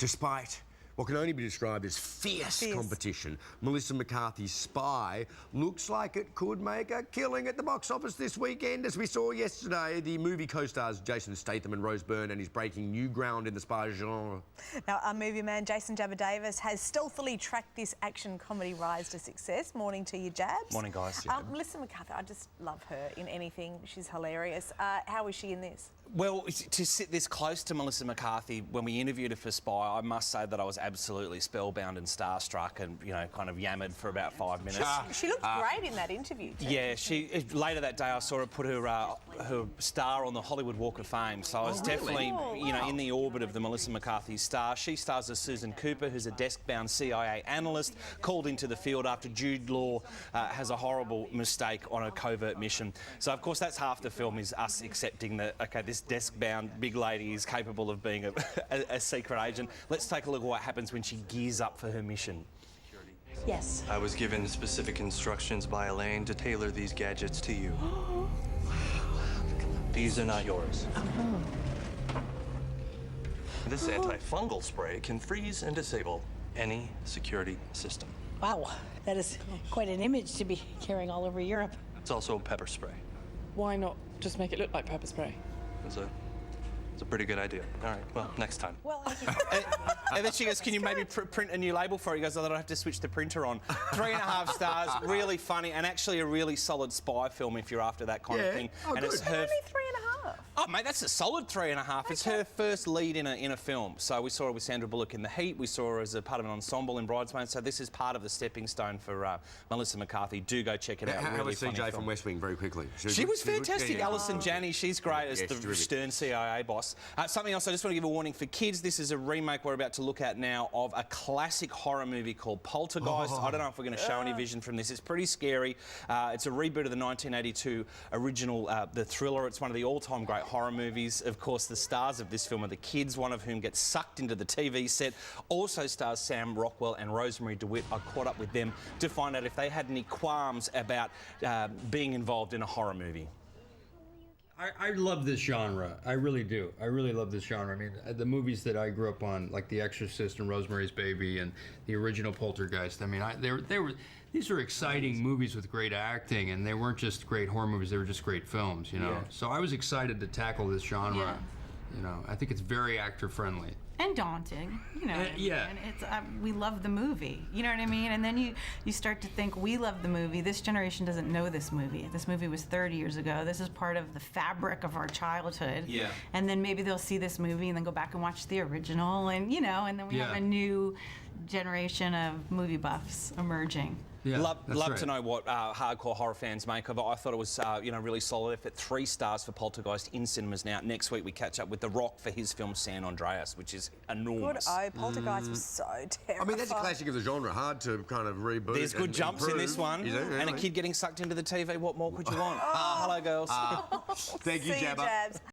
Despite what can only be described as fierce competition, Melissa McCarthy's Spy looks like it could make a killing at the box office this weekend. As we saw yesterday, the movie co-stars Jason Statham and Rose Byrne, and he's breaking new ground in the spy genre. Now, our movie man Jason Jabba Davis has stealthily tracked this action comedy rise to success. Morning to you, Jabs. Morning, guys. Melissa McCarthy, I just love her in anything. She's hilarious. How is she in this? Well, to sit this close to Melissa McCarthy, when we interviewed her for Spy, I must say that I was absolutely spellbound and starstruck and, you know, kind of yammered for about 5 minutes. She looked great in that interview, too. Yeah, later that day I saw her put her star on the Hollywood Walk of Fame, so I was definitely, you know, in the orbit of the Melissa McCarthy star. She stars as Susan Cooper, who's a desk-bound CIA analyst called into the field after Jude Law has a horrible mistake on a covert mission. So, of course, that's half the film, is us accepting that, OK, this desk-bound big lady is capable of being a secret agent. Let's take a look at what happens when she gears up for her mission. Yes. I was given specific instructions by Elaine to tailor these gadgets to you. These are not yours. This antifungal spray can freeze and disable any security system. Wow, that is quite an image to be carrying all over Europe. It's also pepper spray. Why not just make it look like pepper spray? It's a pretty good idea. All right, well, next time. Well, and then she goes, can you maybe print a new label for it? He goes, oh, I don't have to switch the printer on. 3.5 stars, really funny, and actually a really solid spy film if you're after that kind of thing. Oh, and it's her... Only 3.5. Oh, mate, that's a solid 3.5. It's her first lead in a film. So we saw her with Sandra Bullock in The Heat. We saw her as a part of an ensemble in Bridesmaids. So this is part of the stepping stone for Melissa McCarthy. Do go check it out. How really was funny CJ film. from West Wing, very quickly? She was fantastic. Yeah. Alison Janney, she's great as the stern CIA boss. Something else I just want to give a warning for kids. This is a remake we're about to look at now of a classic horror movie called Poltergeist. I don't know if we're going to show any vision from this. It's pretty scary. It's a reboot of the 1982 original, the Thriller. It's one of the all-time great horror movies. Of course, the stars of this film are the kids, one of whom gets sucked into the TV set. Also stars Sam Rockwell and Rosemarie DeWitt. I caught up with them to find out if they had any qualms about being involved in a horror movie. I love this genre. I really do. I really love this genre. I mean, the movies that I grew up on, like The Exorcist and Rosemary's Baby and the original Poltergeist, I mean, these were exciting movies with great acting, and they weren't just great horror movies, they were just great films, you know? Yeah. So I was excited to tackle this genre. Yeah. You know, I think it's very actor-friendly. And daunting, you know. Yeah. And it's we love the movie, you know what I mean? And then you start to think, we love the movie. This generation doesn't know this movie. This movie was 30 years ago. This is part of the fabric of our childhood. Yeah. And then maybe they'll see this movie and then go back and watch the original, and you know, and then we have a new generation of movie buffs emerging. Yeah, love to know what hardcore horror fans make of it. I thought it was, you know, really solid effort. 3 stars for Poltergeist in cinemas now. Next week we catch up with The Rock for his film San Andreas, which is enormous. Good. Poltergeist was so terrifying. I mean, that's a classic of the genre. Hard to kind of reboot. There's good jumps in this one, and a kid getting sucked into the TV. What more could you want? Hello, girls. Thank you, Jabba.